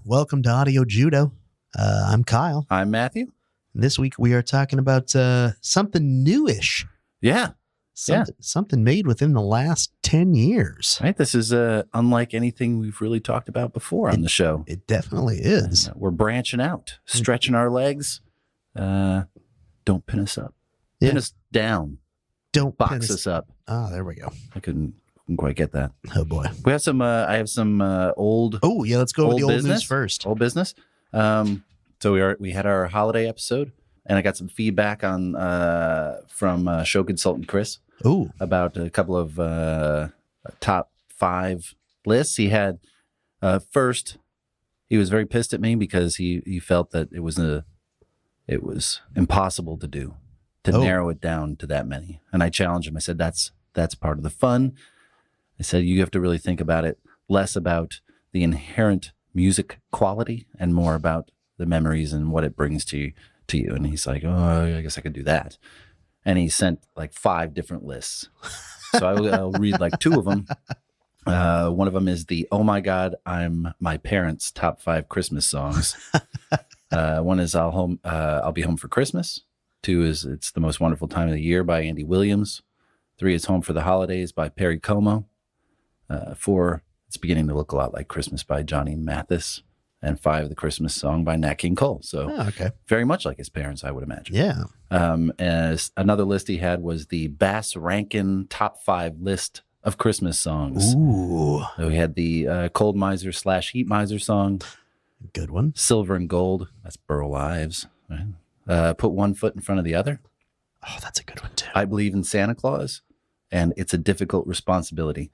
Welcome to Audio Judo. I'm Kyle. I'm Matthew. This week we are talking about something newish. Yeah. Something made within the last 10 years. Right. This is unlike anything we've really talked about before on the show. It definitely is. We're branching out, stretching our legs. Don't pin us up. Yeah. Pin us down. Don't box us up. Oh, there we go. I couldn't quite get that. Oh, boy. We have some, I have some old. Oh, yeah. Let's go with the old business news first. Old business. So we had our holiday episode, and I got some feedback on from show consultant Chris. Oh, About a couple of top 5 lists. He had first, he was very pissed at me because he felt that it was impossible to do, narrow it down to that many. And I challenged him. I said, that's part of the fun. I said, you have to really think about it less about the inherent music quality and more about the memories and what it brings to you. And he's like, oh, I guess I could do that. And he sent like 5 different lists. So I'll read like 2 of them. One of them is the "Oh My God, I'm My Parents" top 5 Christmas songs. One is I'll Be Home for Christmas. 2 is It's the Most Wonderful Time of the Year by Andy Williams. 3 is Home for the Holidays by Perry Como. 4, It's Beginning to Look a Lot Like Christmas by Johnny Mathis. And 5, The Christmas Song by Nat King Cole. So okay. Very much like his parents, I would imagine. Yeah. As another list he had was the Bass Rankin top 5 list of Christmas songs. Ooh. So we had the Cold Miser / Heat Miser song. Good one. Silver and Gold. That's Burl Ives. Right? Put One Foot in Front of the Other. Oh, that's a good one, too. I Believe in Santa Claus. And It's a Difficult Responsibility.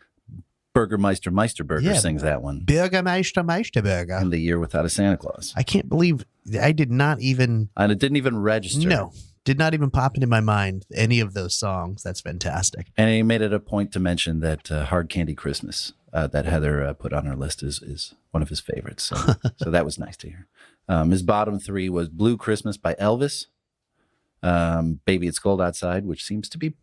Burgermeister Meisterburger sings that one. Bürgermeister Meisterburger. And The Year Without a Santa Claus. I can't believe I did not even. And it didn't even register. No, did not even pop into my mind any of those songs. That's fantastic. And he made it a point to mention that Hard Candy Christmas that Heather put on her list is one of his favorites. So that was nice to hear. His bottom 3 was Blue Christmas by Elvis, Baby It's Cold Outside, which seems to be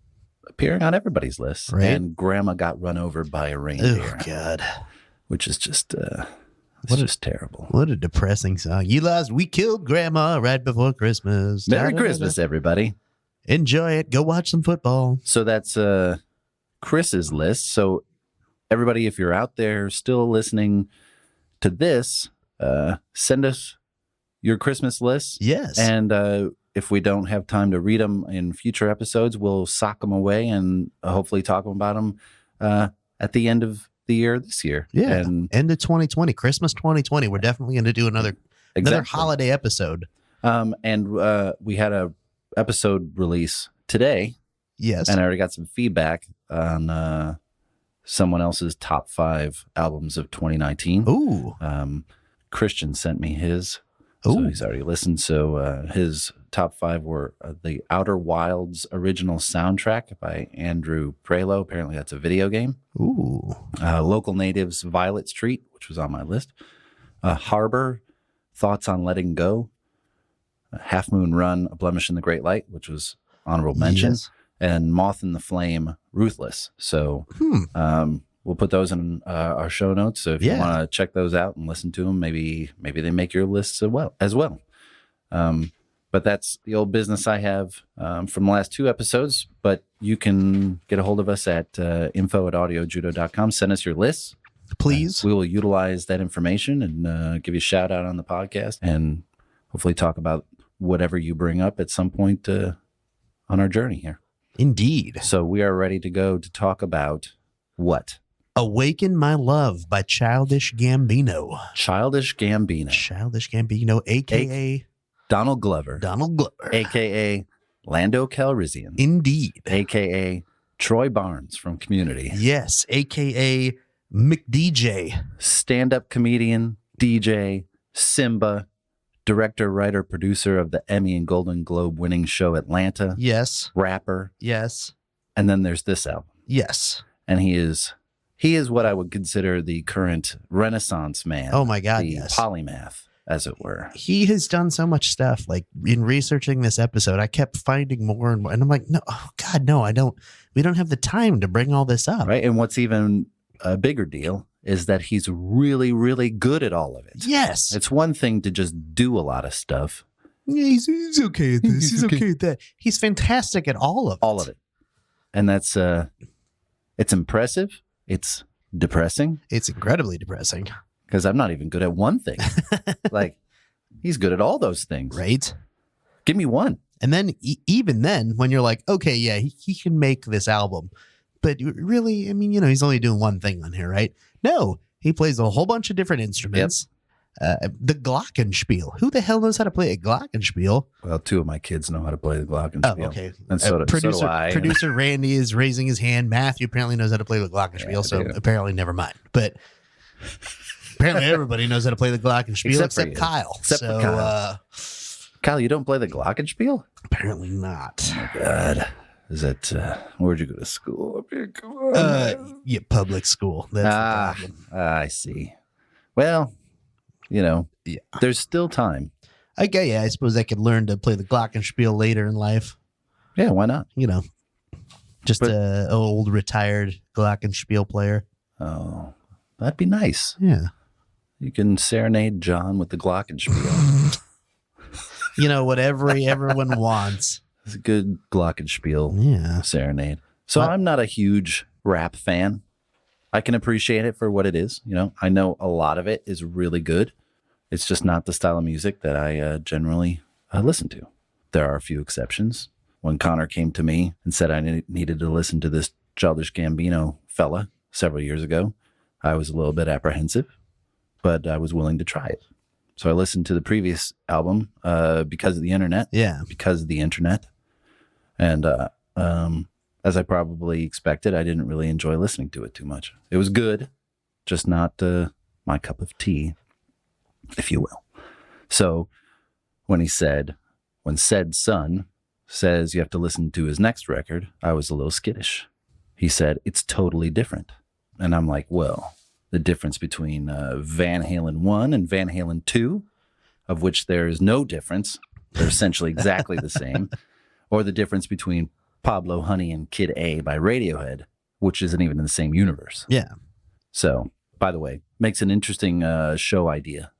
appearing on everybody's list, right? And Grandma Got Run Over by a Reindeer. Oh, God. Which is just just terrible. What a depressing song. We killed Grandma right before Christmas. Merry Christmas, everybody. Enjoy it. Go watch some football. So that's Chris's list. So everybody, if you're out there still listening to this, send us your Christmas lists. Yes. And if we don't have time to read them in future episodes, we'll sock them away and hopefully talk about them at the end of the year this year. Yeah. And end of 2020, Christmas 2020. We're definitely going to do another holiday episode. And we had a episode release today. Yes. And I already got some feedback on someone else's top 5 albums of 2019. Ooh. Christian sent me his. Ooh. So he's already listened. So his top 5 were the Outer Wilds original soundtrack by Andrew Prelo. Apparently that's a video game. Ooh. Local Natives' Violet Street, which was on my list. Harbor, Thoughts on Letting Go. Half Moon Run, A Blemish in the Great Light, which was honorable mention. Yes. And Moth in the Flame, Ruthless. So we'll put those in our show notes. So if you want to check those out and listen to them, maybe they make your lists as well. But that's the old business I have from the last 2 episodes. But you can get a hold of us at info@audiojudo.com. Send us your lists. Please. We will utilize that information and give you a shout out on the podcast and hopefully talk about whatever you bring up at some point on our journey here. Indeed. So we are ready to go to talk about what? Awaken My Love by Childish Gambino. Childish Gambino. Childish Gambino, a.k.a. Donald Glover. Donald Glover. A.k.a. Lando Calrissian. Indeed. A.k.a. Troy Barnes from Community. Yes, a.k.a. McDJ. Stand-up comedian, DJ, Simba, director, writer, producer of the Emmy and Golden Globe winning show Atlanta. Yes. Rapper. Yes. And then there's this album. Yes. And he is what I would consider the current Renaissance man. Oh my God, the yes. polymath, as it were. He has done so much stuff. Like in researching this episode, I kept finding more and more. And I'm like, no, oh God, no, I don't. We don't have the time to bring all this up. Right. And what's even a bigger deal is that he's really, really good at all of it. Yes. It's one thing to just do a lot of stuff. Yeah, he's okay at this. He's okay at that. He's fantastic at all of it. All of it. And that's, it's impressive. It's depressing. It's incredibly depressing. Because I'm not even good at one thing. Like, he's good at all those things. Right? Give me one. And then even then, when you're like, okay, yeah, he can make this album. But really, I mean, he's only doing one thing on here, right? No, he plays a whole bunch of different instruments. Yep. The glockenspiel. Who the hell knows how to play a glockenspiel? Well, 2 of my kids know how to play the glockenspiel. Oh, okay. And so do I. Producer Randy is raising his hand. Matthew apparently knows how to play the glockenspiel, so apparently never mind. But apparently everybody knows how to play the glockenspiel except Kyle. Except for Kyle. Kyle, you don't play the glockenspiel? Apparently not. Oh, my God. Is that, where'd you go to school? I mean, come on. Yeah, public school. That's the problem. I see. Well, there's still time. Yeah, I suppose I could learn to play the glockenspiel later in life. Yeah, why not? Just an old retired glockenspiel player. Oh, that'd be nice. Yeah. You can serenade John with the glockenspiel. What everyone wants. It's a good glockenspiel serenade. So I'm not a huge rap fan. I can appreciate it for what it is. I know a lot of it is really good. It's just not the style of music that I generally listen to. There are a few exceptions. When Connor came to me and said I needed to listen to this Childish Gambino fella several years ago, I was a little bit apprehensive, but I was willing to try it. So I listened to the previous album because of the internet. Yeah. Because of the internet. And as I probably expected, I didn't really enjoy listening to it too much. It was good, just not my cup of tea, if you will. So when said son says you have to listen to his next record, I was a little skittish. He said, it's totally different. And I'm like, well, the difference between Van Halen 1 and Van Halen 2, of which there is no difference. They're essentially exactly the same. Or the difference between Pablo Honey and Kid A by Radiohead, which isn't even in the same universe. Yeah. So, by the way, makes an interesting show idea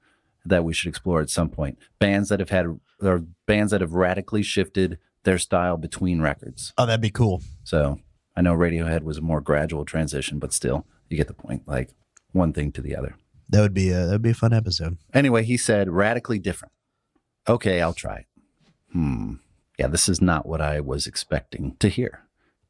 that we should explore at some point. Bands that have radically shifted their style between records. Oh, that'd be cool. So I know Radiohead was a more gradual transition, but still, you get the point. Like one thing to the other. That would be a fun episode. Anyway, he said radically different. Okay, I'll try it. Yeah, this is not what I was expecting to hear.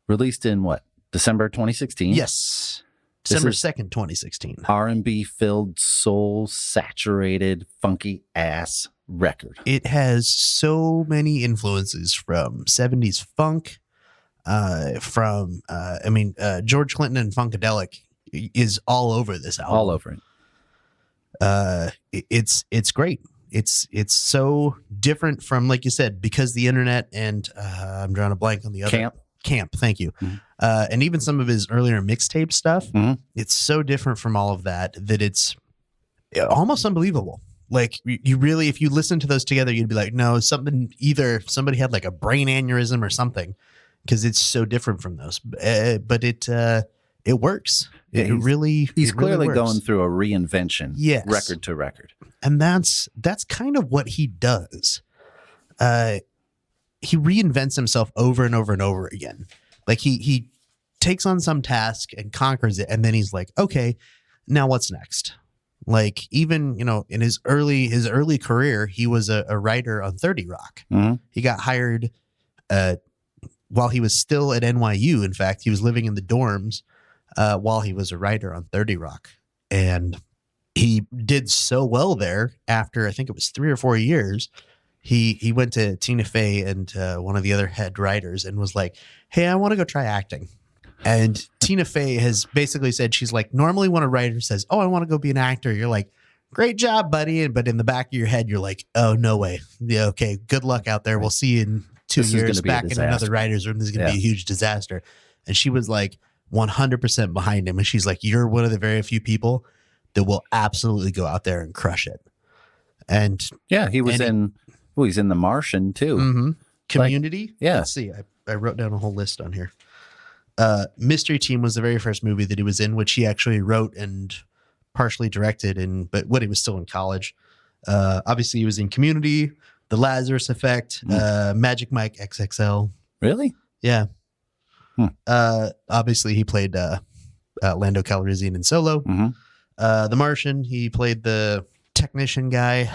Released in what? December 2016? Yes. December 2nd, 2016. R&B filled, soul saturated, funky ass record. It has so many influences from 70s funk, George Clinton and Funkadelic is all over this album. All over it. It's great. It's so different from, like you said, because the internet and I'm drawing a blank on the other Camp. Thank you. Mm-hmm. And even some of his earlier mixtape stuff. Mm-hmm. It's so different from all of that it's almost unbelievable. Like you really, if you listen to those together, you'd be like, no, either somebody had like a brain aneurysm or something, because it's so different from those. But it works. Yeah, he's clearly works. going through a reinvention, yes, record to record, and that's kind of what he does. He reinvents himself over and over and over again. Like he takes on some task and conquers it, and then he's like, okay, now what's next? Like even in his early career, he was a writer on 30 Rock. Mm-hmm. He got hired while he was still at NYU. In fact, he was living in the dorms while he was a writer on 30 Rock. And he did so well there after, I think it was 3 or 4 years, he went to Tina Fey and one of the other head writers and was like, hey, I want to go try acting. And Tina Fey has basically said, she's like, normally when a writer says, oh, I want to go be an actor, you're like, great job, buddy. But in the back of your head, you're like, oh, no way. Yeah, okay, good luck out there. We'll see you in 2 years back in another writer's room. This is going to be a huge disaster. And she was like 100% behind him. And she's like, you're one of the very few people that will absolutely go out there and crush it. And yeah, he's in The Martian too. Mm-hmm. Community. Like, yeah. Let's see. I wrote down a whole list on here. Mystery Team was the very first movie that he was in, which he actually wrote and partially directed, but when he was still in college. Obviously, he was in Community, The Lazarus Effect, Magic Mike XXL. Really? Yeah. Obviously, he played Lando Calrissian in Solo. Mm-hmm. The Martian, he played the technician guy.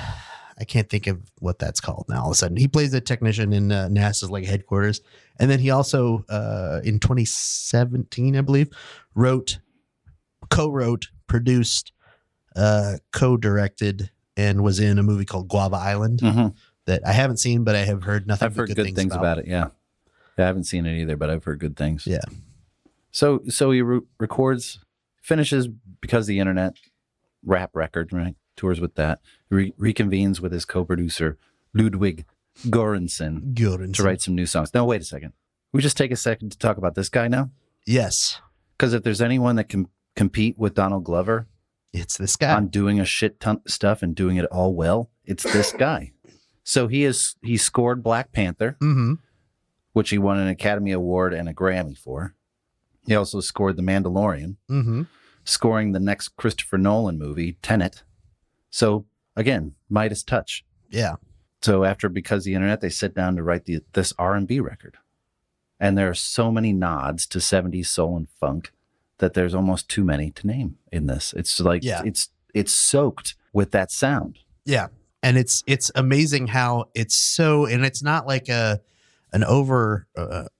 I can't think of what that's called now. All of a sudden, he plays the technician in NASA's like headquarters, and then he also in 2017, I believe, co-wrote, produced, co-directed, and was in a movie called Guava Island that I haven't seen, but I have heard nothing. I've heard good things about it. Yeah, I haven't seen it either, but I've heard good things. Yeah. So he records, finishes Because the Internet, rap record, right? Tours with that. Reconvenes with his co-producer Ludwig Göransson to write some new songs. Now, wait a second. We just take a second to talk about this guy now? Yes. Because if there's anyone that can compete with Donald Glover, it's this guy on doing a shit ton of stuff and doing it all well. It's this guy. So he scored Black Panther, which he won an Academy Award and a Grammy for. He also scored The Mandalorian, scoring the next Christopher Nolan movie, Tenet. So again, Midas touch. Yeah. So after Because the Internet, they sit down to write this R&B record. And there are so many nods to 70s soul and funk that there's almost too many to name in this. It's like, it's soaked with that sound. Yeah. And it's amazing how it's so, and it's not like an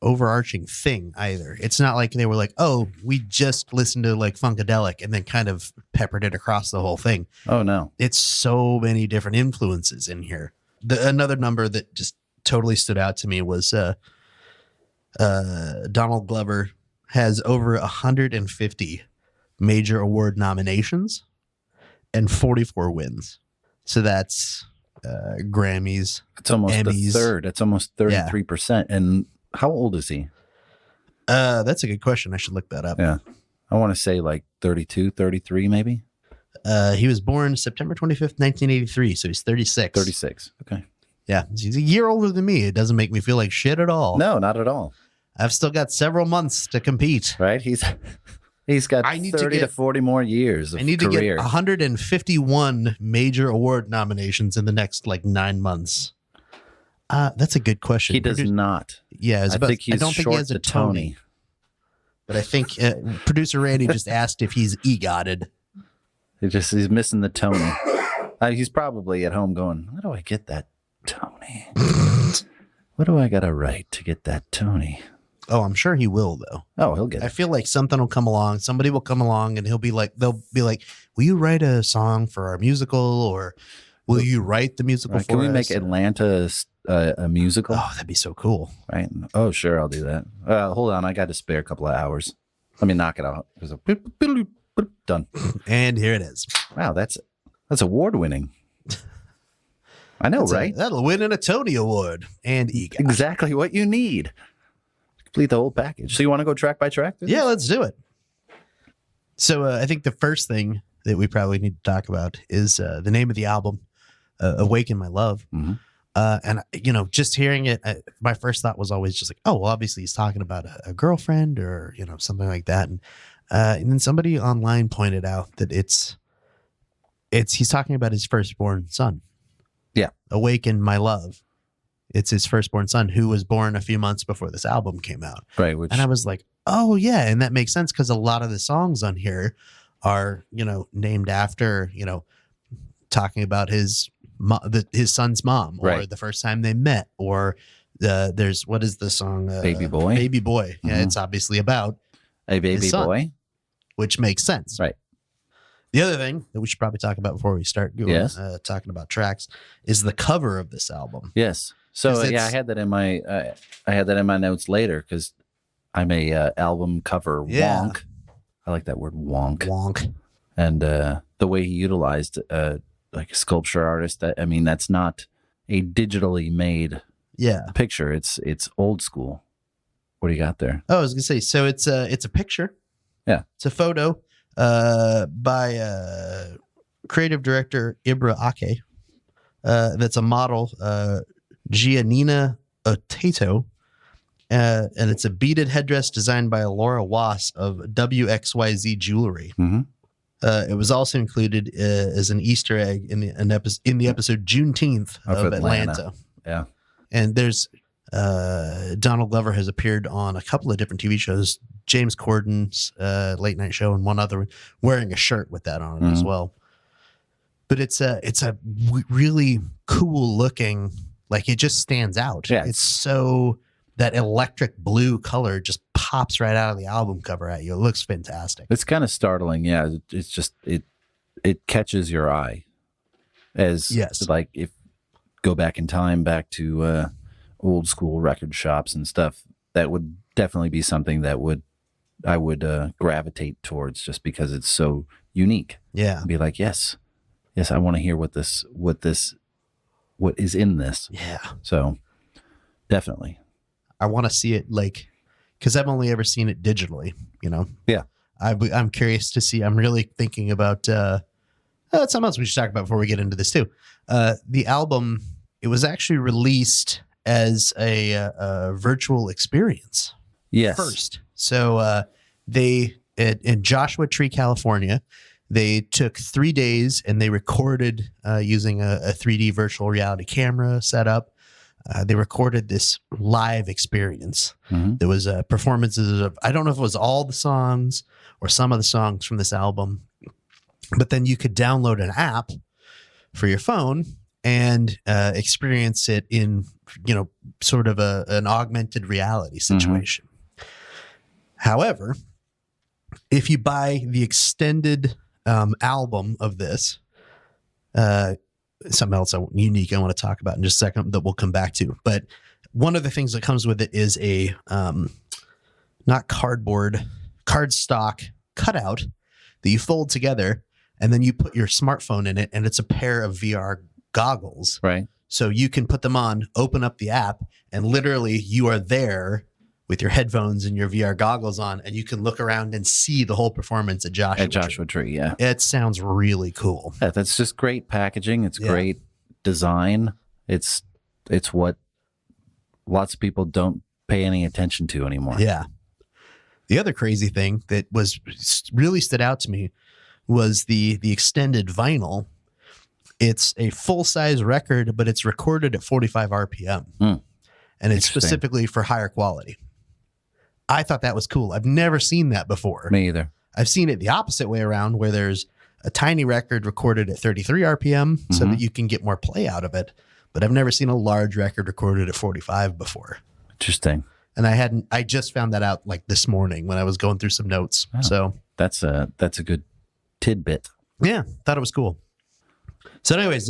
overarching thing either. It's not like they were like, oh, we just listened to like Funkadelic and then kind of peppered it across the whole thing. Oh no. It's so many different influences in here. Another number that just totally stood out to me was Donald Glover has over 150 major award nominations and 44 wins. So that's Grammys. It's almost Emmys. a third. It's almost 33%. Yeah. And how old is he? That's a good question. I should look that up. Yeah. I want to say like 32, 33 maybe. He was born September 25th, 1983. So he's 36. 36. Okay. Yeah. He's a year older than me. It doesn't make me feel like shit at all. No, not at all. I've still got several months to compete. Right? He's got 30 to 40 more years of career. I need to get 151 major award nominations in the next like 9 months. That's a good question. He does not. Yeah, I don't think he has a Tony. But I think producer Randy just asked if he's EGOTted. He's missing the Tony. He's probably at home going, how do I get that Tony? What do I got to write to get that Tony? Oh, I'm sure he will, though. Oh, he'll get it. I feel like something will come along. Somebody will come along and they'll be like, will you write a song for our musical, or will you write the musical for us? Can we make Atlanta a musical? Oh, that'd be so cool. Right. Oh, sure. I'll do that. Hold on. I got to spare a couple of hours. Let me knock it out. Done. And here it is. Wow. That's award winning. I know, right? That'll win a Tony Award and EGOT. Exactly what you need. Complete the whole package. So you want to go track by track? Yeah, let's do it. So I think the first thing that we probably need to talk about is the name of the album, Awaken My Love. Mm-hmm. And, just hearing it, my first thought was always just like, oh, well, obviously he's talking about a girlfriend or, something like that. And then somebody online pointed out that he's talking about his firstborn son. Yeah. Awaken My Love. It's his firstborn son who was born a few months before this album came out. Right. And I was like, oh, yeah. And that makes sense because a lot of the songs on here are, named after, talking about his son's mom, or right. the first time they met, or what is the song? Baby Boy. Baby Boy. Yeah, it's obviously about a baby boy, which makes sense. Right. The other thing that we should probably talk about before we start talking about tracks is the cover of this album. Yes. So I had that in my notes later because I'm a album cover wonk. I like that word wonk. And the way he utilized like a sculpture artist, that's not a digitally made picture. It's old school. What do you got there? Oh, I was gonna say, so it's a picture. Yeah. It's a photo by creative director Ibra Ake. That's a model, Giannina Otato. And it's a beaded headdress designed by Laura Wass of WXYZ Jewelry. Mm-hmm. It was also included as an Easter egg in the episode Juneteenth of Atlanta. Yeah. And there's Donald Glover has appeared on a couple of different TV shows, James Corden's late night show and one other one, wearing a shirt with that on it as well. But it's a really cool looking, like it just stands out. Yeah. It's so, that electric blue color just pops right out of the album cover at you. It looks fantastic. It's kind of startling. Yeah. It's just, it catches your eye as like if go back in time, back to old school record shops and stuff, that would definitely be something that I would gravitate towards just because it's so unique. Yeah. I'd be like, yes, I want to hear what is in this. Yeah. So definitely. I want to see it, like, because I've only ever seen it digitally, you know? Yeah. I'm curious to see. I'm really thinking about something else we should talk about before we get into this too. The album, it was actually released as a virtual experience. Yes. First. So they, in Joshua Tree, California, they took 3 days and they recorded using a 3D virtual reality camera setup. They recorded this live experience. There was performances of, I don't know if it was all the songs or some of the songs from this album, but then you could download an app for your phone and experience it in, you know, sort of an augmented reality situation. However, if you buy the extended album of this, something else unique I want to talk about in just a second that we'll come back to. But one of the things that comes with it is a not cardboard, cardstock cutout that you fold together, and then you put your smartphone in it, and it's a pair of VR goggles. Right. So you can put them on, open up the app, and literally you are there with your headphones and your VR goggles on, and you can look around and see the whole performance at Joshua Tree. Yeah. It sounds really cool. Yeah, that's just great packaging. It's great design. It's what lots of people don't pay any attention to anymore. Yeah. The other crazy thing that was really stood out to me was the extended vinyl. It's a full-size record, but it's recorded at 45 RPM. And it's specifically for higher quality. I thought that was cool. I've never seen that before. Me either. I've seen it the opposite way around, where there's a tiny record recorded at 33 RPM so that you can get more play out of it. But I've never seen a large record recorded at 45 before. Interesting. And I just found that out like this morning when I was going through some notes. Oh, so that's a good tidbit. Yeah, thought it was cool. So anyways,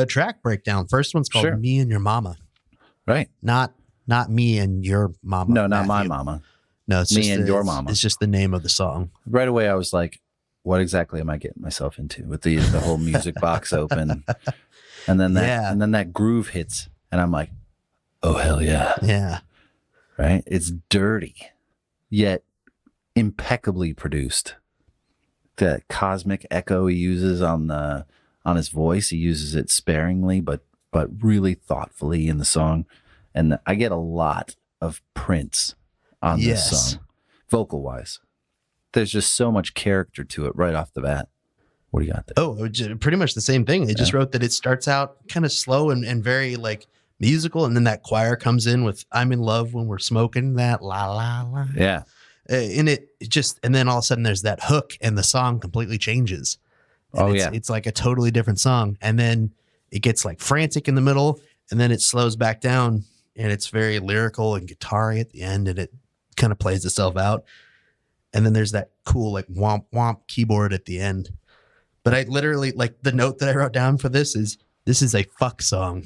track breakdown. First one's called Me and Your Mama. Right. Not me and your mama. No, not my mama. No, it's Me just and Your Mama. It's just the name of the song. Right away, I was like, what exactly am I getting myself into with the whole music box open? And then that groove hits and I'm like, oh, hell yeah. Yeah. Right. It's dirty, yet impeccably produced. The cosmic echo he uses on his voice, he uses it sparingly, but really thoughtfully in the song. And I get a lot of Prince on this song, vocal wise. There's just so much character to it right off the bat. What do you got there? Oh, pretty much the same thing. They just wrote that it starts out kind of slow and very like musical. And then that choir comes in with I'm in love when we're smoking, that la la la. Yeah. And and then all of a sudden there's that hook and the song completely changes. And it's like a totally different song. And then it gets like frantic in the middle and then it slows back down and it's very lyrical and guitar-y at the end and it kind of plays itself out. And then there's that cool like womp womp keyboard at the end. But I literally like the note that I wrote down for this is a fuck song.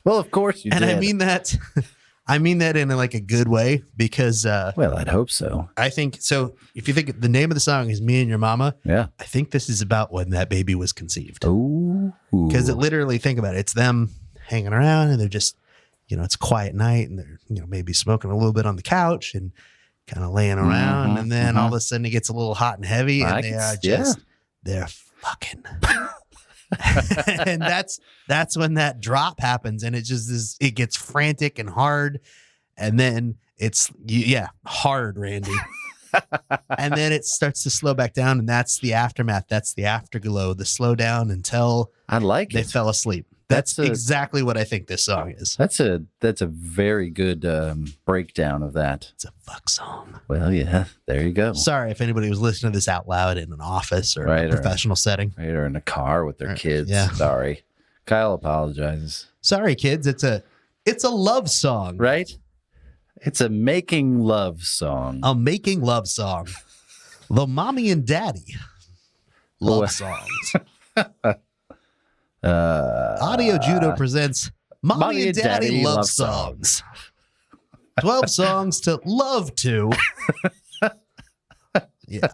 Well, of course you did. And I mean that in like a good way because well, I'd hope so. I think so. If you think the name of the song is Me and Your Mama, I think this is about when that baby was conceived. Oh, because it literally, think about it, it's them hanging around and they're just, it's a quiet night and they're, maybe smoking a little bit on the couch and kind of laying around. And then all of a sudden it gets a little hot and heavy and they're fucking. And that's when that drop happens and it just is, it gets frantic and hard and then it's hard, Randy. And then it starts to slow back down, and that's the aftermath. That's the afterglow, the slow down until I like they it. fell asleep. That's That's a- exactly what I think this song is. That's a very good breakdown of that. It's a fuck song. Well, yeah, there you go. Sorry if anybody was listening to this out loud in an office or Right, a professional setting. Right, or in a car with their Right, kids. yeah. Sorry. Kyle apologizes. Sorry, kids. It's a love song. Right? It's a making love song. A making love song. The mommy and daddy love Well- songs. Audio Judo presents Mommy and Daddy Love Songs. 12 songs to love to. Yeah.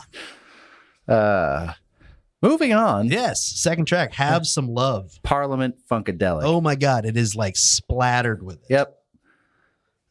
Moving on. Yes. Second track, Have Some Love. Parliament Funkadelic. Oh my God. It is like splattered with it. Yep.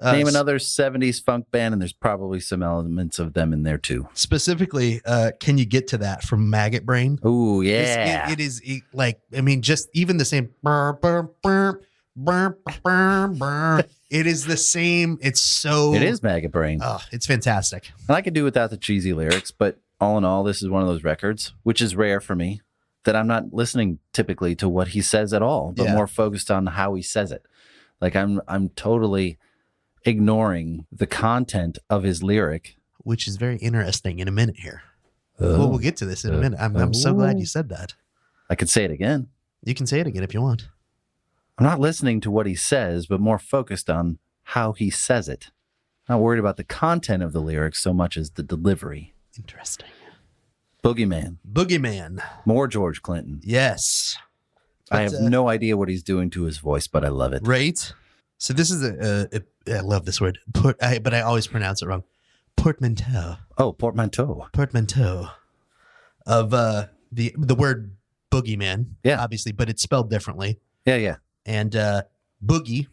Name s- another 70s funk band, and there's probably some elements of them in there too. Specifically, Can You Get to That from Maggot Brain? Oh, This- yeah. it is like, I mean, just even the same. Burr, burr, burr, burr, burr, burr. It is the same. It's so. It is Maggot Brain. Oh, it's fantastic. And I could do without the cheesy lyrics, but all in all, this is one of those records, which is rare for me, that I'm not listening typically to what he says at all, but Yeah. more focused on how he says it. Like I'm totally ignoring the content of his lyric. Which is very interesting in a minute here. Well, we'll get to this in a minute. I'm so glad you said that. I could say it again. You can say it again if you want. I'm not listening to what he says, but more focused on how he says it. Not worried about the content of the lyrics so much as the delivery. Interesting. Boogeyman. Boogeyman. More George Clinton. Yes. I have no idea what he's doing to his voice, but I love it. Right. So this is I love this word. But I always pronounce it wrong. Portmanteau. Oh, portmanteau. Portmanteau of the word boogeyman. Yeah. Obviously, but it's spelled differently. Yeah. And boogie,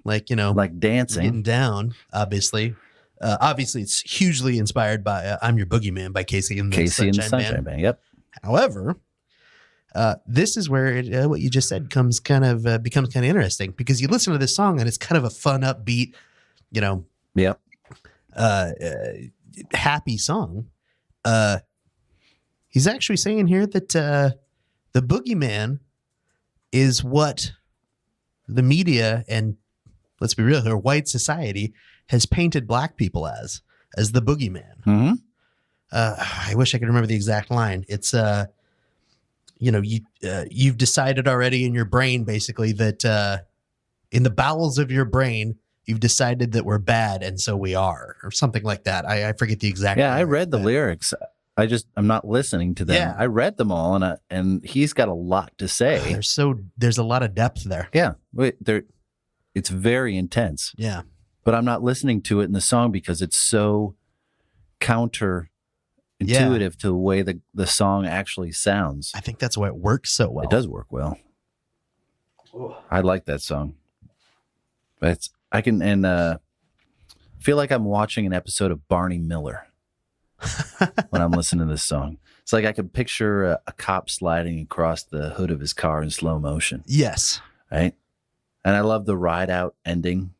like, Like dancing. getting down, obviously. Obviously, it's hugely inspired by "I'm Your Boogeyman" by Casey and the Casey and the Sunshine Sunshine Band. Band. Yep. However, this is where what you just said becomes kind of interesting, because you listen to this song and it's kind of a fun, upbeat, Yep. happy song. He's actually saying here that the boogeyman is what the media and, let's be real here, white society has painted black people as the boogeyman. Mm-hmm. I wish I could remember the exact line. It's you've decided already in your brain, basically, that in the bowels of your brain, you've decided that we're bad, and so we are, or something like that. I forget the exact. Yeah, I lyric, read the but- lyrics. I'm not listening to them. Yeah. I read them all, and he's got a lot to say. There's a lot of depth there. Yeah, it's very intense. Yeah. But I'm not listening to it in the song because it's so counterintuitive to the way the song actually sounds. I think that's why it works so well. It does work well. I like that song. But I feel like I'm watching an episode of Barney Miller when I'm listening to this song. It's like I could picture a cop sliding across the hood of his car in slow motion. Yes. Right? And I love the ride out ending.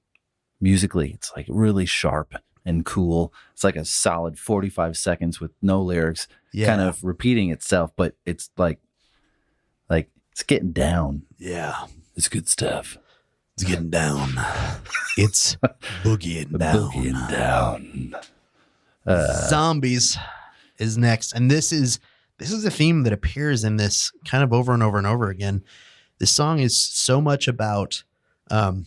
Musically, it's like really sharp and cool. It's like a solid 45 seconds with no lyrics, Yeah. kind of repeating itself, but it's like it's getting down. Yeah. It's good stuff. It's getting down. It's boogieing down. Boogieing down. Zombies is next, and this is a theme that appears in this kind of over and over and over again. This song is so much about how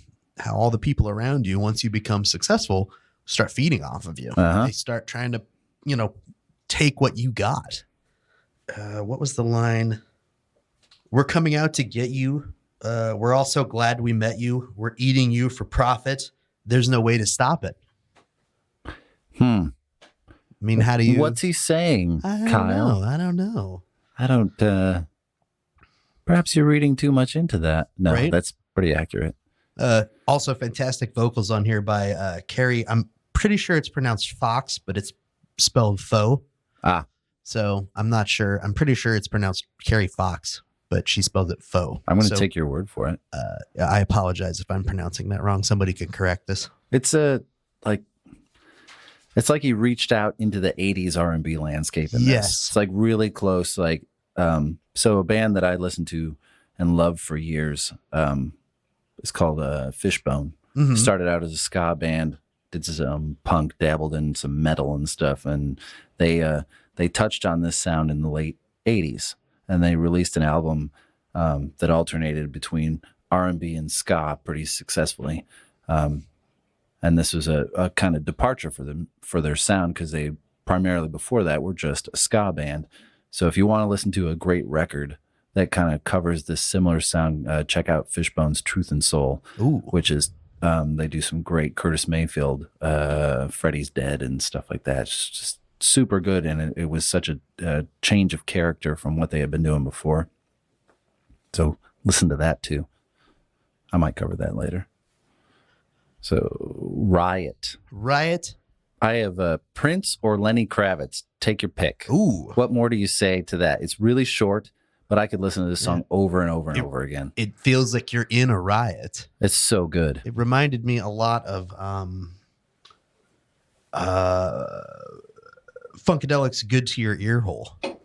all the people around you, once you become successful, start feeding off of you. Uh-huh. They start trying to, take what you got. What was the line? We're coming out to get you. We're all so glad we met you. We're eating you for profit. There's no way to stop it. I mean, how do you? What's he saying, I don't Kyle? know. I don't know. I don't. Perhaps you're reading too much into that. No, Right? that's pretty accurate. Also, fantastic vocals on here by Carrie. I'm pretty sure it's pronounced Fox, but it's spelled faux. Ah. So I'm not sure. I'm pretty sure it's pronounced Carrie Fox, but she spelled it faux. I'm going to So, take your word for it. I apologize if I'm pronouncing that wrong. Somebody can correct this. It's It's like he reached out into the 80s R&B landscape in Yes. this. It's like really close. Like, so a band that I listened to and loved for years is called Fishbone. Mhm. Started out as a ska band, did some punk, dabbled in some metal and stuff, and they touched on this sound in the late 80s, and they released an album that alternated between R&B and ska pretty successfully. And this was a kind of departure for them, for their sound, because they primarily before that were just a ska band. So if you want to listen to a great record that kind of covers this similar sound, check out Fishbone's Truth and Soul, Ooh. which is they do some great Curtis Mayfield, Freddie's Dead and stuff like that. It's just super good, and it was such a change of character from what they had been doing before. So listen to that too. I might cover that later. So Riot. Riot. I have Prince or Lenny Kravitz. Take your pick. Ooh. What more do you say to that? It's really short, but I could listen to this song over and over and over again. It feels like you're in a riot. It's so good. It reminded me a lot of Funkadelic's "Good to Your Ear Hole." Oh,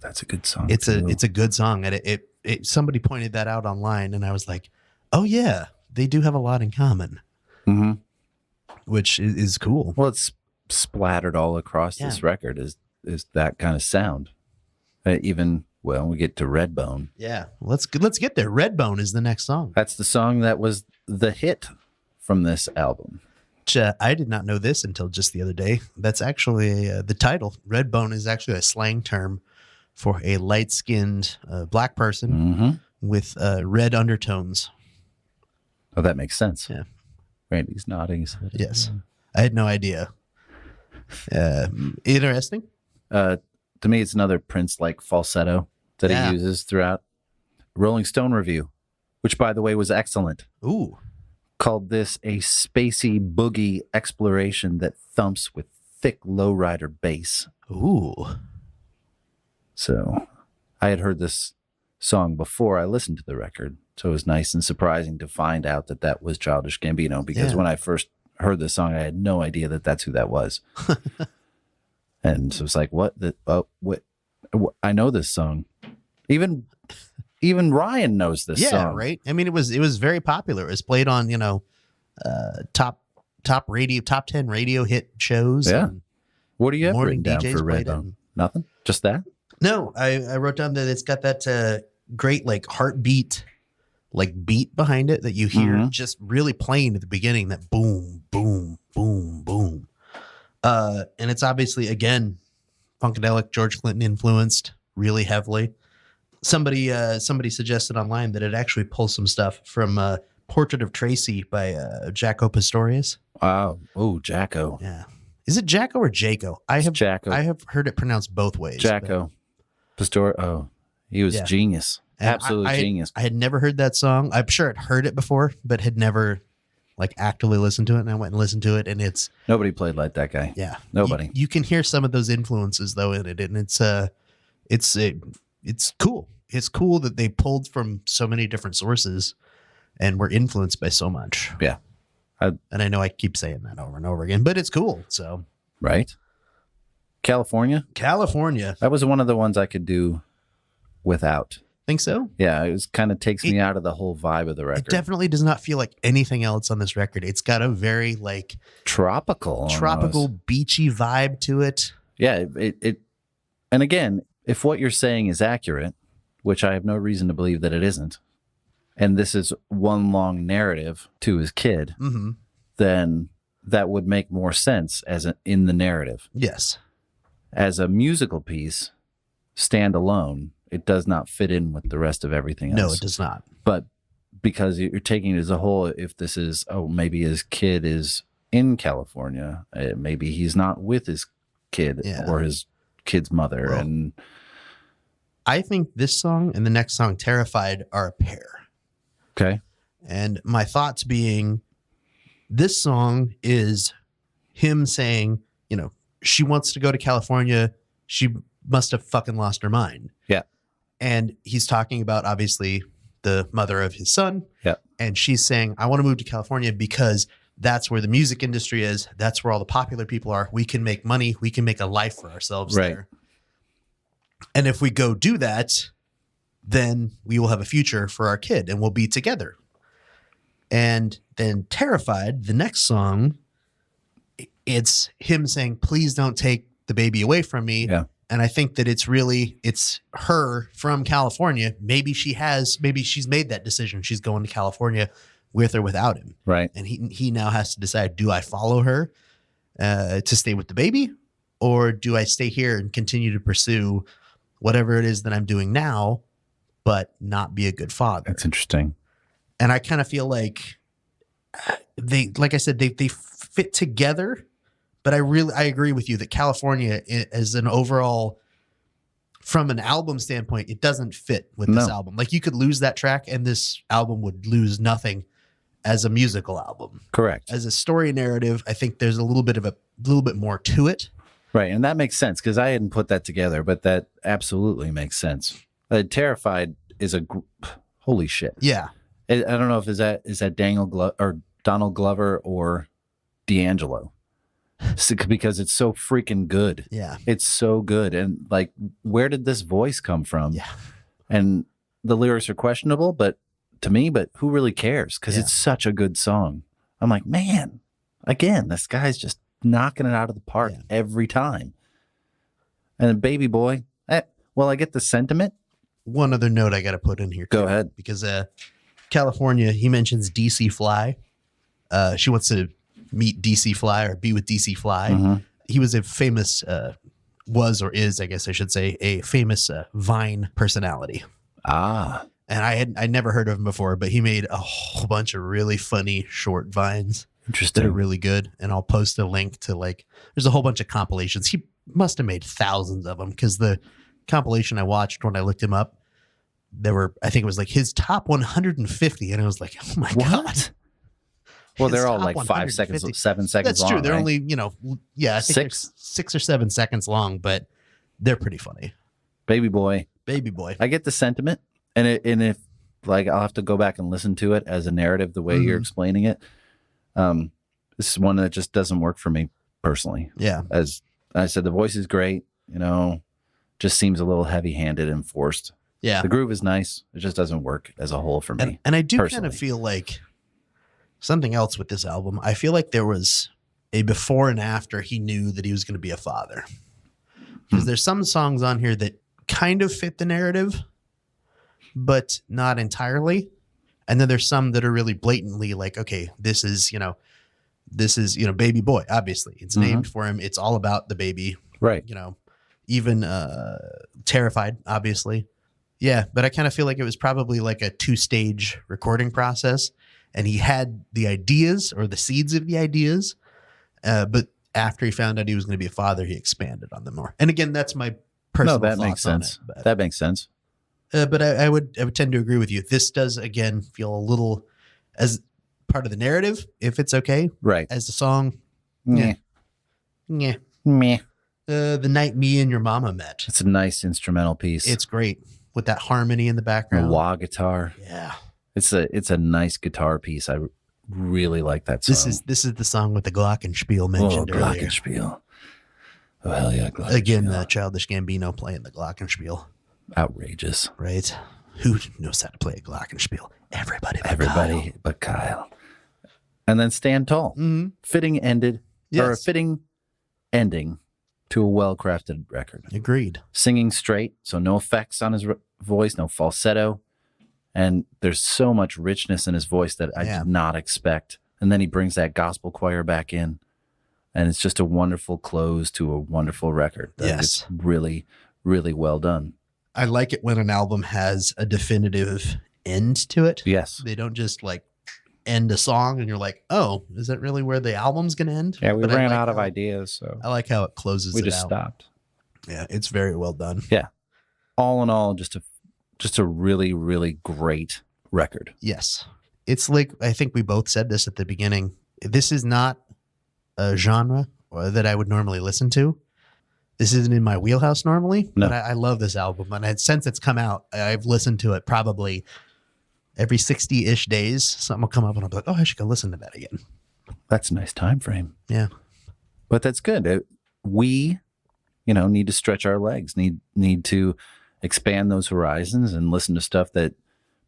that's a good song. It's a good song, and it somebody pointed that out online, and I was like, oh yeah, they do have a lot in common, mm-hmm. which is cool. Well, it's splattered all across this record is that kind of sound. Even when we get to Redbone. Yeah, let's get there. Redbone is the next song. That's the song that was the hit from this album. Which, I did not know this until just the other day. That's actually the title. Redbone is actually a slang term for a light-skinned black person Mm-hmm. with red undertones. Oh, that makes sense. Yeah. Randy's nodding his head. Yes. I had no idea. Interesting. To me, it's another Prince-like falsetto that he uses throughout. Rolling Stone review, which, by the way, was excellent. Ooh. Called this a spacey boogie exploration that thumps with thick lowrider bass. Ooh. So I had heard this song before I listened to the record. So it was nice and surprising to find out that that was Childish Gambino, because when I first heard this song, I had no idea that that's who that was. And so it's like, what? I know this song. Even Ryan knows this song. Yeah, right. I mean, it was very popular. It was played on, top 10 radio hit shows. Yeah. And What do you have morning written down DJs for played Redbone? it. Nothing? Just that? No, I wrote down that it's got that great like heartbeat, like beat behind it that you hear just really playing at the beginning. That boom, boom, boom, boom. And it's obviously again Funkadelic, George Clinton influenced really heavily. Somebody suggested online that it actually pulls some stuff from Portrait of Tracy by Jaco Pastorius. Wow. Oh, Jacko. Yeah. Is it Jacko or Jaco? Jacko. I have heard it pronounced both ways. Jacko. Pastor. Oh, he was genius. And Absolute genius. I had never heard that song. I'm sure I'd heard it before, but had never like actively listened to it. And I went and listened to it, and it's Nobody played like that guy. yeah, Nobody. You can hear some of those influences though in it, and it's cool. It's cool that they pulled from so many different sources and were influenced by so much. Yeah. And I know I keep saying that over and over again, but it's cool. So Right. California. California, That was one of the ones I could do without. think so? Yeah, it was kind of takes me out of the whole vibe of the record. It definitely does not feel like anything else on this record. It's got a very like tropical, beachy vibe to it. Yeah, it and again, if what you're saying is accurate, which I have no reason to believe that it isn't, and this is one long narrative to his kid, then that would make more sense in the narrative. Yes. As a musical piece, standalone, it does not fit in with the rest of everything else. No, it does not. But because you're taking it as a whole, if this is, maybe his kid is in California, maybe he's not with his kid or his kid's mother. Well, and I think this song and the next song, Terrified, are a pair. Okay. And my thoughts being, this song is him saying, she wants to go to California. She must have fucking lost her mind. Yeah. And he's talking about, obviously, the mother of his son. Yeah. And she's saying, I want to move to California because That's where the music industry is. That's where all the popular people are. We can make money. We can make a life for ourselves Right. there. And if we go do that, then we will have a future for our kid and we'll be together. And then Terrified, the next song, it's him saying, please don't take the baby away from me. Yeah. And I think that it's her from California. Maybe she's made that decision. She's going to California with or without him. Right. And he now has to decide, do I follow her to stay with the baby, or do I stay here and continue to pursue whatever it is that I'm doing now, but not be a good father? That's interesting. And I kind of feel like they fit together, but I agree with you that California as an overall, from an album standpoint, it doesn't fit with this album. Like you could lose that track and this album would lose nothing as a musical album. Correct. As a story narrative, I think there's a little bit more to it. Right. And that makes sense because I hadn't put that together, but that absolutely makes sense. Terrified is holy shit. Yeah. I don't know if is that Donald Glover or D'Angelo, because it's so freaking good. Yeah. It's so good. And like, where did this voice come from? Yeah. And the lyrics are questionable, but who really cares? Because it's such a good song. I'm like, man, again, this guy's just knocking it out of the park every time. And Baby Boy, well, I get the sentiment. One other note I got to put in here. Go ahead. Because California, he mentions DC Fly. She wants to meet DC Fly or be with DC Fly. Mm-hmm. He was a famous, I guess I should say, a famous Vine personality. Ah. And I never heard of him before, but he made a whole bunch of really funny short Vines. Interesting. That are really good. And I'll post a link to there's a whole bunch of compilations. He must have made thousands of them because the compilation I watched when I looked him up, I think it was like his top 150. And I was like, oh my God. Well, His they're all top like 5 seconds, 7 seconds long. That's true. They're right? only, I think they're 6 or 7 seconds long, but they're pretty funny. Baby Boy. I get the sentiment. And if like, I'll have to go back and listen to it as a narrative, the way you're explaining it. This is one that just doesn't work for me personally. Yeah. As I said, the voice is great, just seems a little heavy-handed and forced. Yeah. The groove is nice. It just doesn't work as a whole for me. And I do personally. kind of feel like something else with this album. I feel like there was a before and after he knew that he was going to be a father. Because there's some songs on here that kind of fit the narrative, but not entirely. And then there's some that are really blatantly like, okay, this is Baby Boy. Obviously, it's named for him. It's all about the baby, right? Even Terrified, obviously. Yeah, but I kind of feel like it was probably like a 2-stage recording process, and he had the ideas or the seeds of the ideas, but after he found out he was going to be a father, he expanded on them more. And again, that's my personal that thoughts makes sense. on it, that makes sense. But I would tend to agree with you. This does, again, feel a little as part of the narrative, if it's okay. Right. As the song. Meh. Yeah. Meh. The Night Me and Your Mama Met. It's a nice instrumental piece. It's great with that harmony in the background. A wah guitar. Yeah. It's a nice guitar piece. I really like that song. This is the song with the glockenspiel mentioned earlier. Glockenspiel. Oh, hell yeah. Glockenspiel. Again, Childish Gambino playing the glockenspiel. Outrageous. Right? Who knows how to play a glockenspiel? Everybody but Kyle. And then Stand Tall. Mm-hmm. Fitting ending to a well-crafted record. Agreed. Singing straight, so no effects on his voice, no falsetto. And there's so much richness in his voice that I did not expect. And then he brings that gospel choir back in. And it's just a wonderful close to a wonderful record. It's really, really well done. I like it when an album has a definitive end to it. Yes. They don't just like end a song and you're like, oh, is that really where the album's going to end? Yeah, we But ran out of ideas, so I like how it closes we it just out. stopped. Yeah, it's very well done. Yeah. All in all, just a really, really great record. Yes. It's like, I think we both said this at the beginning. This is not a genre that I would normally listen to. This isn't in my wheelhouse normally, No. but I love this album. And since it's come out, I've listened to it probably every 60-ish days. Something will come up and I'll be like, oh, I should go listen to that again. That's a nice time frame. Yeah. But that's good. We, need to stretch our legs, need to expand those horizons and listen to stuff that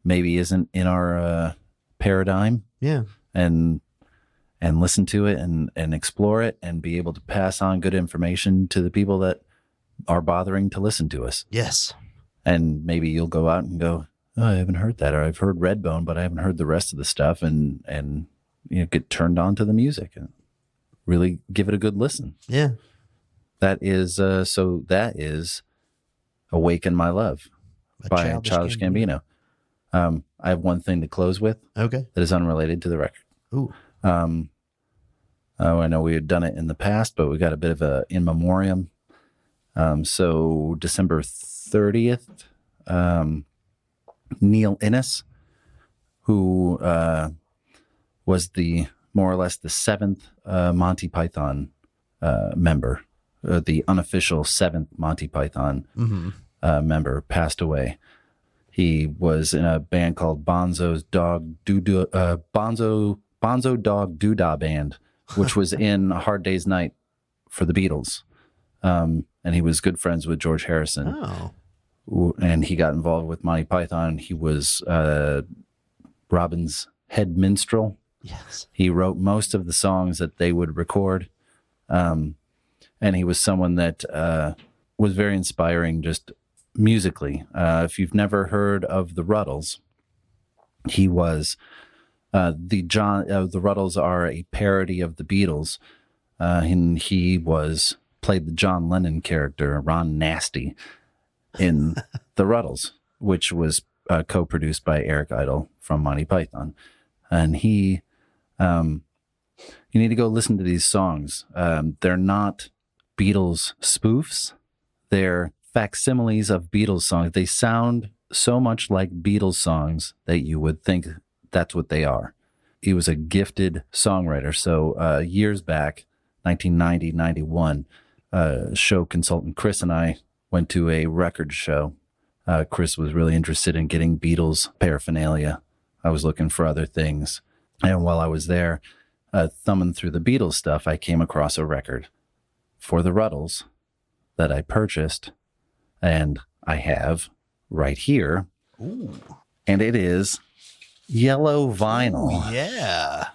maybe isn't in our paradigm. Yeah. And listen to it and explore it and be able to pass on good information to the people that are bothering to listen to us. Yes. And maybe you'll go out and go, oh, I haven't heard that, or I've heard Redbone, but I haven't heard the rest of the stuff, and get turned on to the music and really give it a good listen. Yeah. That is Awaken My Love by Childish Gambino. I have one thing to close with. Okay. That is unrelated to the record. Ooh. I know we had done it in the past, but we got a bit of a in memoriam. So December 30th, Neil Innes, who was more or less the seventh Monty Python member, the unofficial seventh Monty Python member, passed away. He was in a band called Bonzo Dog Doodah Band, which was in A Hard Day's Night for the Beatles. And he was good friends with George Harrison. Oh. And he got involved with Monty Python. He was Robin's head minstrel. Yes. He wrote most of the songs that they would record. And he was someone that was very inspiring just musically. If you've never heard of the Ruddles, he was the Ruddles are a parody of the Beatles. And he played the John Lennon character, Ron Nasty, in the Ruddles, which was co-produced by Eric Idle from Monty Python. And you need to go listen to these songs. They're not Beatles spoofs. They're facsimiles of Beatles songs. They sound so much like Beatles songs that you would think that's what they are. He was a gifted songwriter. So years back, 1990, 91, show consultant Chris and I went to a record show. Chris was really interested in getting Beatles paraphernalia. I was looking for other things. And while I was there, thumbing through the Beatles stuff, I came across a record for the Ruddles that I purchased, and I have right here. Ooh. And it is yellow vinyl. Ooh, yeah.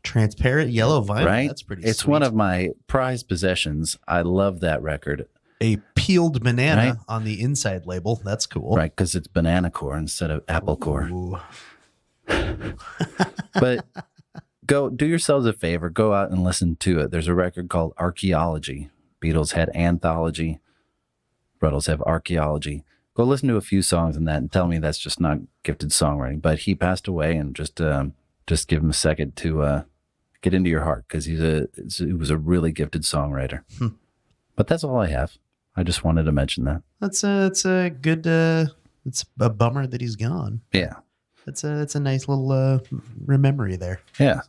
Transparent yellow vinyl. Right? That's pretty It's sweet. one of my prized possessions. I love that record. A peeled banana Right? on the inside label. That's cool. Right, because it's banana core instead of apple core. Ooh. But go do yourselves a favor. Go out and listen to it. There's a record called Archaeology. Beatles had Anthology. Ruddles have Archaeology. Go listen to a few songs in that and tell me that's just not gifted songwriting. But he passed away, and just give him a second to get into your heart, because he was a really gifted songwriter. But that's all I have. I just wanted to mention that. That's a good. It's a bummer that he's gone. Yeah. It's a nice little memory there. Yeah.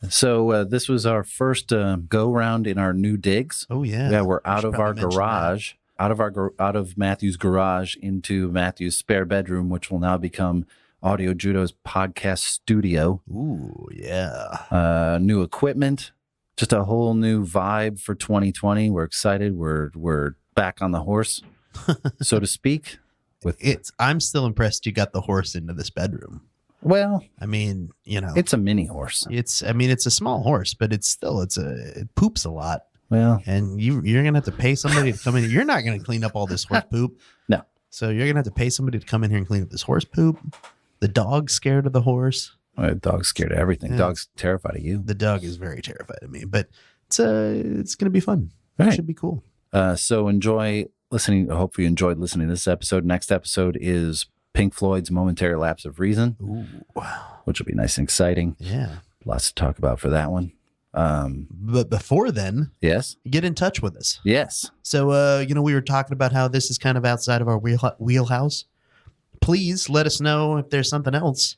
So this was our first go round in our new digs. Oh yeah. Yeah, we're out should of our probably mention garage, out of Matthew's garage into Matthew's spare bedroom, which will now become Audio Judo's podcast studio. Ooh, yeah. New equipment, just a whole new vibe for 2020. We're excited. We're back on the horse, so to speak. I'm still impressed you got the horse into this bedroom. Well, I mean, it's a mini horse. it's a small horse, but it poops a lot. Well, And you're gonna have to pay somebody to come in. You're not gonna clean up all this horse poop. No. So you're gonna have to pay somebody to come in here and clean up this horse poop. The dog's scared of the horse. dog's scared of everything. Yeah. Dog's terrified of you. The dog is very terrified of me, but it's gonna be fun. Right. It should be cool. So enjoy listening. Hopefully you enjoyed listening to this episode. Next episode is Pink Floyd's Momentary Lapse of Reason, Ooh, which will be nice and exciting. yeah. Lots to talk about for that one. But before then, Yes. get in touch with us. Yes. So, we were talking about how this is kind of outside of our wheelhouse. Please let us know if there's something else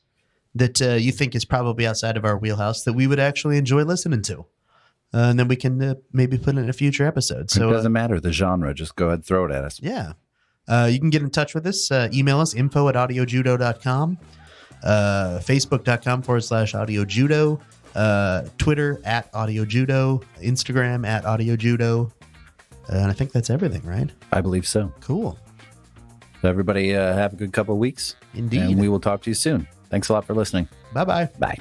that you think is probably outside of our wheelhouse that we would actually enjoy listening to. And then we can maybe put it in a future episode. So it doesn't matter the genre. Just go ahead and throw it at us. yeah. You can get in touch with us. Email us, info@audiojudo.com. Facebook.com/audiojudo. Twitter at Audio Judo, Instagram at Audio Judo. And I think that's everything, right? I believe so. Cool. So everybody have a good couple of weeks. Indeed. And we will talk to you soon. Thanks a lot for listening. Bye-bye. Bye.